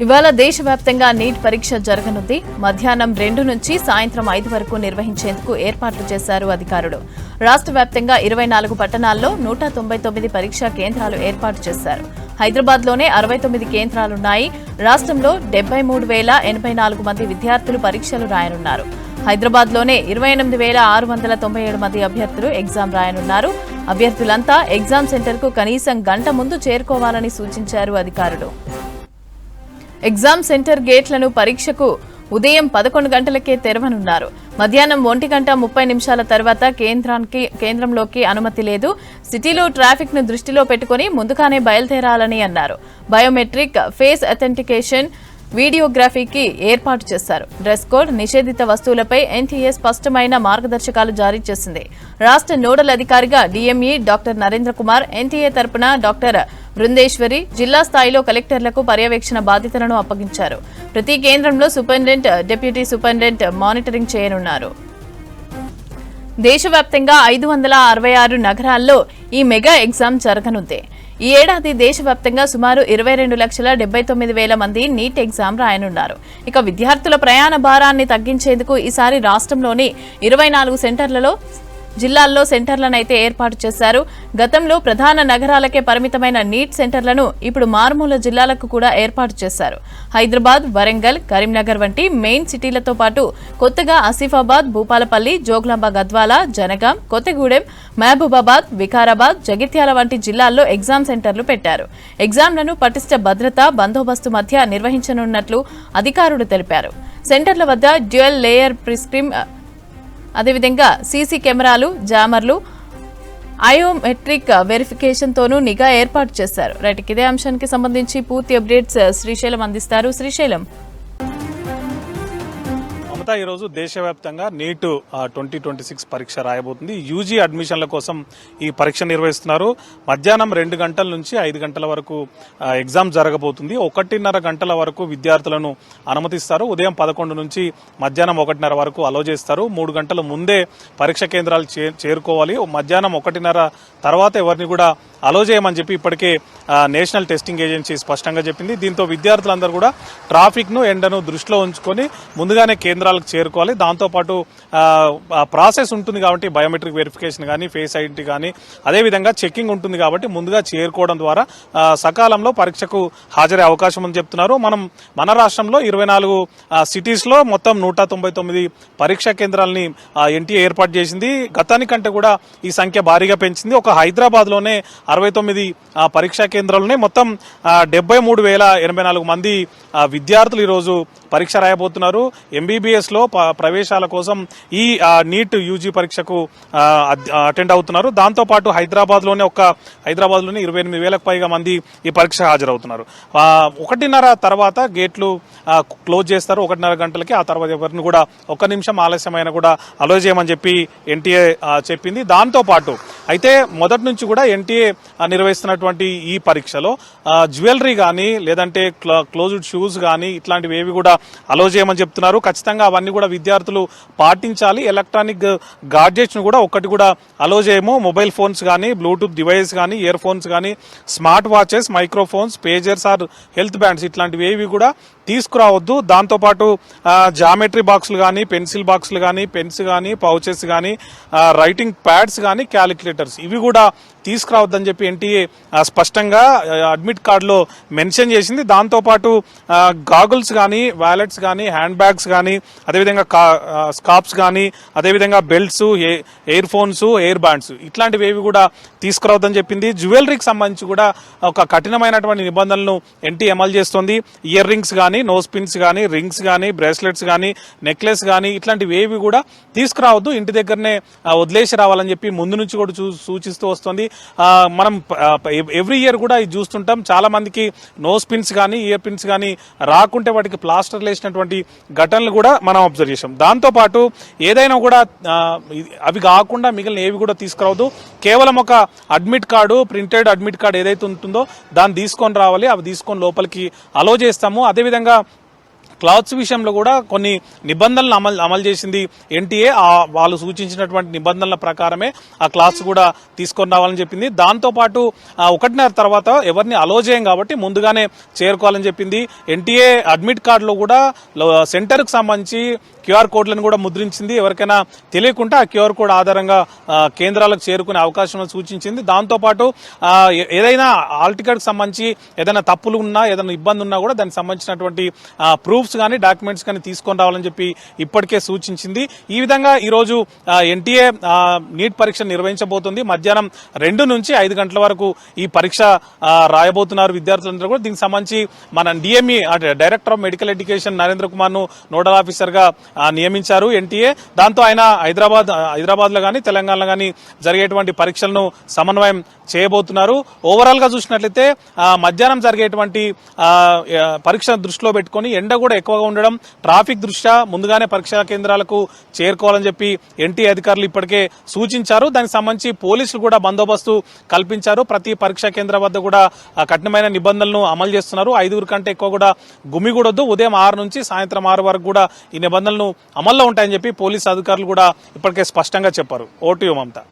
ఇవాళ దేశవ్యాప్తంగా నీట్ పరీక్ష జరగనుంది. మధ్యాహ్నం 2 నుంచి సాయంత్రం 5 వరకు నిర్వహించేందుకు ఏర్పాట్లు చేశారు అధికారులు. రాష్ట్ర వ్యాప్తంగా 24 పట్టణాల్లో 199 పరీక్షా కేంద్రాలు ఏర్పాటు చేశారు. హైదరాబాద్లోనే 69 కేంద్రాలున్నాయి. రాష్ట్రంలో 73,084 మంది విద్యార్థులు పరీక్షలు రాయనున్నారు. హైదరాబాద్లోనే 28,697 మంది అభ్యర్థులు ఎగ్జామ్ రాయనున్నారు. అభ్యర్థులంతా ఎగ్జామ్ సెంటర్కు కనీసం గంట ముందు చేరుకోవాలని సూచించారు అధికారులు. ఎగ్జామ్ సెంటర్ గేట్లను పరీక్షకు ఉదయం 11 గంటలకే తెరవనున్నారు. మధ్యాహ్నం 1:30 తర్వాత కేంద్రంలోకి అనుమతి లేదు. సిటీలో ట్రాఫిక్ ను దృష్టిలో పెట్టుకుని ముందుగానే బయలుదేరాలని అన్నారు. బయోమెట్రిక్, ఫేస్ అథెంటికేషన్, వీడియోగ్రఫీకి ఏర్పాటు చేశారు. డ్రెస్ కోడ్, నిషేధిత వస్తువులపై ఎన్టీఏ స్పష్టమైన మార్గదర్శకాలు జారీ చేసింది. రాష్ట్ర నోడల్ అధికారిగా DME doctor Narendra Kumar, NTA తరపున డాక్టర్ బృందేశ్వరి జిల్లా స్థాయిలో కలెక్టర్లకు పర్యవేక్షణ బాధ్యతలను అప్పగించారు. ప్రతి కేంద్రంలో సూపరింటెండెంట్, డిప్యూటీ సూపరింటెండెంట్ మానిటరింగ్ చేయనున్నారు. దేశవ్యాప్తంగా 566 నగరాల్లో ఈ మెగా ఎగ్జామ్ జరగనుంది. ఈ ఏడాది దేశవ్యాప్తంగా సుమారు 22,79,000 మంది నీట్ ఎగ్జామ్ రాయనున్నారు. ఇక విద్యార్థుల ప్రయాణ భారాన్ని తగ్గించేందుకు ఈసారి రాష్ట్రంలోని 24 జిల్లాల్లో సెంటర్లనైతే ఏర్పాటు చేశారు. గతంలో ప్రధాన నగరాలకే పరిమితమైన నీట్ సెంటర్లను ఇప్పుడు మారుమూల జిల్లాలకు కూడా ఏర్పాటు చేశారు. హైదరాబాద్, వరంగల్, కరీంనగర్ వంటి మెయిన్ సిటీలతో పాటు కొత్తగా ఆసిఫాబాద్, భూపాలపల్లి, జోగులాంబ గద్వాల, జనగాం, కొత్తగూడెం, మహబూబాబాద్, వికారాబాద్, జగిత్యాల వంటి జిల్లాల్లో ఎగ్జామ్ సెంటర్లు పెట్టారు. ఎగ్జామ్లను పటిష్ట భద్రతా బందోబస్తు మధ్య నిర్వహించనున్నట్లు అధికారులు తెలిపారు. సెంటర్ల వద్ద డ్యూయల్ లేయర్ ప్రిస్క్రీమ్, అదేవిధంగా సీసీ కెమెరాలు, జామర్లు, బయోమెట్రిక్ వెరిఫికేషన్తోనూ నిఘా ఏర్పాటు చేశారు. రైట్, ఇదే అంశానికి సంబంధించి పూర్తి అప్డేట్స్ శ్రీశైలం అందిస్తారు. శ్రీశైలం, ఈరోజు దేశవ్యాప్తంగా నీట్ 2026 పరీక్ష రాయబోతుంది. యూజీ అడ్మిషన్ల కోసం ఈ పరీక్ష నిర్వహిస్తున్నారు. మధ్యాహ్నం 2 గంటల నుంచి 5 గంటల వరకు ఎగ్జామ్ జరగబోతుంది. 1:30 గంటల వరకు విద్యార్థులను అనుమతిస్తారు. ఉదయం 11 నుంచి మధ్యాహ్నం 1:30 వరకు అలో చేస్తారు. 3 గంటల ముందే పరీక్ష కేంద్రాలు చేరుకోవాలి. మధ్యాహ్నం 1:30 తర్వాత ఎవరిని కూడా అలో చేయమని చెప్పి ఇప్పటికే నేషనల్ టెస్టింగ్ ఏజెన్సీ స్పష్టంగా చెప్పింది. దీంతో విద్యార్థులందరూ కూడా ట్రాఫిక్ ను, ఎండను దృష్టిలో ఉంచుకొని ముందుగానే కేంద్రాలకు చేరుకోవాలి. దాంతోపాటు ప్రాసెస్ ఉంటుంది కాబట్టి బయోమెట్రిక్ వెరిఫికేషన్ కానీ, ఫేస్ ఐడెంటిటీ కానీ, అదేవిధంగా చెకింగ్ ఉంటుంది కాబట్టి ముందుగా చేరుకోవడం ద్వారా సకాలంలో పరీక్షకు హాజరే అవకాశం అని చెప్తున్నారు. మన రాష్ట్రంలో 24 సిటీస్ లో మొత్తం 199 పరీక్షా కేంద్రాలని ఎన్టీఏ ఏర్పాటు చేసింది. గతానికంటే కూడా ఈ సంఖ్య భారీగా పెంచింది. ఒక హైదరాబాద్ లోనే 69 పరీక్షా కేంద్రాలున్నాయి. మొత్తం 73,084 మంది విద్యార్థులు ఈరోజు పరీక్ష రాయబోతున్నారు. ఎంబీబీఎస్ లో ప్రవేశాల కోసం ఈ నీట్ యూజీ పరీక్షకు అటెండ్ అవుతున్నారు. దాంతో పాటు హైదరాబాద్ లోనే 28,000కు పైగా మంది ఈ పరీక్ష హాజరవుతున్నారు. 1:30 తర్వాత గేట్లు క్లోజ్ చేస్తారు. 1:30 గంటలకి. ఆ తర్వాత ఎవరిని కూడా 1 నిమిషం ఆలస్యమైన కూడా అలో చేయమని చెప్పి ఎన్టీఏ చెప్పింది. దాంతో పాటు అయితే మొదటి నుంచి కూడా ఎన్టీఏ నిర్వహిస్తున్నటువంటి ఈ పరీక్షలో జ్యువెలరీ కానీ, లేదంటే క్లోజ్డ్ షూస్ కానీ ఇట్లాంటివి ఏవి కూడా అలో చేయమని చెప్తున్నారు. ఖచ్చితంగా అవన్నీ కూడా విద్యార్థులు పాటించాలి. ఎలక్ట్రానిక్ గాడ్జెట్స్ ను కూడా ఒక్కటి కూడా అలో చేయము. మొబైల్ ఫోన్స్ కానీ, బ్లూటూత్ డివైస్ కానీ, ఇయర్ ఫోన్స్ కానీ, smart watches, microphones, pagers or health bands ఇట్లాంటివి ఏవి కూడా తీసుకురావద్దు. దాంతోపాటు జామెట్రీ బాక్సులు కానీ, పెన్సిల్ బాక్సులు కానీ, పెన్స్ కానీ, పౌచెస్ కానీ, రైటింగ్ ప్యాడ్స్ కానీ, క్యాలిక్యులేటర్స్ ఇవి కూడా తీసుకురావద్దని చెప్పి ఎన్టీఏ స్పష్టంగా అడ్మిట్ కార్డులో మెన్షన్ చేసింది. దాంతోపాటు గాగుల్స్ కానీ, వ్యాలెట్స్ కానీ, హ్యాండ్ బ్యాగ్స్ కానీ, అదేవిధంగా స్కార్ప్స్ కానీ, అదేవిధంగా belts, air phones, air bands ఇట్లాంటివి ఏవి కూడా తీసుకురావద్దని చెప్పింది. జ్యువెలరీకి సంబంధించి కూడా ఒక కఠినమైనటువంటి నిబంధనలను ఎన్టీఏ అమలు చేస్తోంది. ఇయర్ రింగ్స్ కానీ, నోస్ పిన్స్ కానీ, రింగ్స్ కానీ, బ్రేస్లెట్స్ కానీ, నెక్లెస్ కానీ ఇట్లాంటివి ఏవి కూడా తీసుకురావద్దు. ఇంటి దగ్గరనే వదిలేసి రావాలని చెప్పి ముందు నుంచి కూడా సూచిస్తూ వస్తుంది. మనం ఎవ్రీ ఇయర్ కూడా ఇది చూస్తుంటాం. చాలా మందికి నోస్ పిన్స్ కానీ, ఇయర్ పిన్స్ కానీ రాకుంటే వాటికి ప్లాస్టర్ వేసినటువంటి ఘటనలు కూడా మనం అబ్జర్వ్ చేసాం. దాంతో పాటు ఏదైనా కూడా అవి కాకుండా మిగిలిన ఏవి కూడా తీసుకురావద్దు. కేవలం ఒక admit card, printed admit card ఏదైతే ఉంటుందో దాన్ని తీసుకొని రావాలి. అవి తీసుకొని లోపలికి అలో చేస్తాము. అదేవిధంగా క్లాత్స్ విషయంలో కూడా కొన్ని నిబంధనలు అమలు చేసింది ఎన్టీఏ. వాళ్ళు సూచించినటువంటి నిబంధనల ప్రకారమే ఆ క్లాత్స్ కూడా తీసుకొని రావాలని చెప్పింది. దాంతోపాటు 1:30 తర్వాత ఎవరిని అలో చేయం కాబట్టి ముందుగానే చేరుకోవాలని చెప్పింది. ఎన్టీఏ అడ్మిట్ కార్డులో కూడా సెంటర్కు సంబంధించి QR కోడ్లను కూడా ముద్రించింది. ఎవరికైనా తెలియకుండా ఆ QR కోడ్ ఆధారంగా కేంద్రాలకు చేరుకునే అవకాశం సూచించింది. దాంతోపాటు ఏదైనా హాల్ టికెట్కి సంబంధించి ఏదైనా తప్పులు ఉన్నా ఏదైనా ఇబ్బంది ఉన్నా కూడా దానికి సంబంధించినటువంటి ప్రూఫ్స్ కానీ డాక్యుమెంట్స్ కానీ తీసుకొని రావాలని చెప్పి ఇప్పటికే సూచించింది. ఈ విధంగా ఈరోజు ఎన్టీఏ నీట్ పరీక్ష నిర్వహించబోతుంది. మధ్యాహ్నం 2 నుంచి 5 గంటల వరకు ఈ పరీక్ష రాయబోతున్నారు విద్యార్థులందరూ కూడా. దీనికి సంబంధించి మన DME director of medical education Narendra Kumar ను నోడల్ ఆఫీసర్ గా నియమించారు ఎన్టీఏ. దాంతో ఆయన హైదరాబాద్ లో కానీ తెలంగాణలో కానీ జరిగేటువంటి పరీక్షలను సమన్వయం చేయబోతున్నారు. ఓవరాల్ గా చూసినట్లయితే మధ్యాహ్నం జరిగేటువంటి పరీక్ష దృష్టిలో పెట్టుకుని ఎండ కూడా ఎక్కువగా ఉండడం, ట్రాఫిక్ దృష్ట్యా ముందుగానే పరీక్షా కేంద్రాలకు చేరుకోవాలని చెప్పి ఎన్టీఏ అధికారులు ఇప్పటికే సూచించారు. దానికి సంబంధించి పోలీసులు కూడా బందోబస్తు కల్పించారు. ప్రతి పరీక్షా కేంద్రం వద్ద కూడా కఠినమైన నిబంధనలను అమలు చేస్తున్నారు. 5 కంటే ఎక్కువ కూడా గుమిగూడొద్దు, ఉదయం 6 నుంచి సాయంత్రం 6 వరకు కూడా ఈ నిబంధనలు అమల్లో ఉంటాయని చెప్పి పోలీసు అధికారులు కూడా ఇప్పటికే స్పష్టంగా చెప్పారు. ఓటు మమత.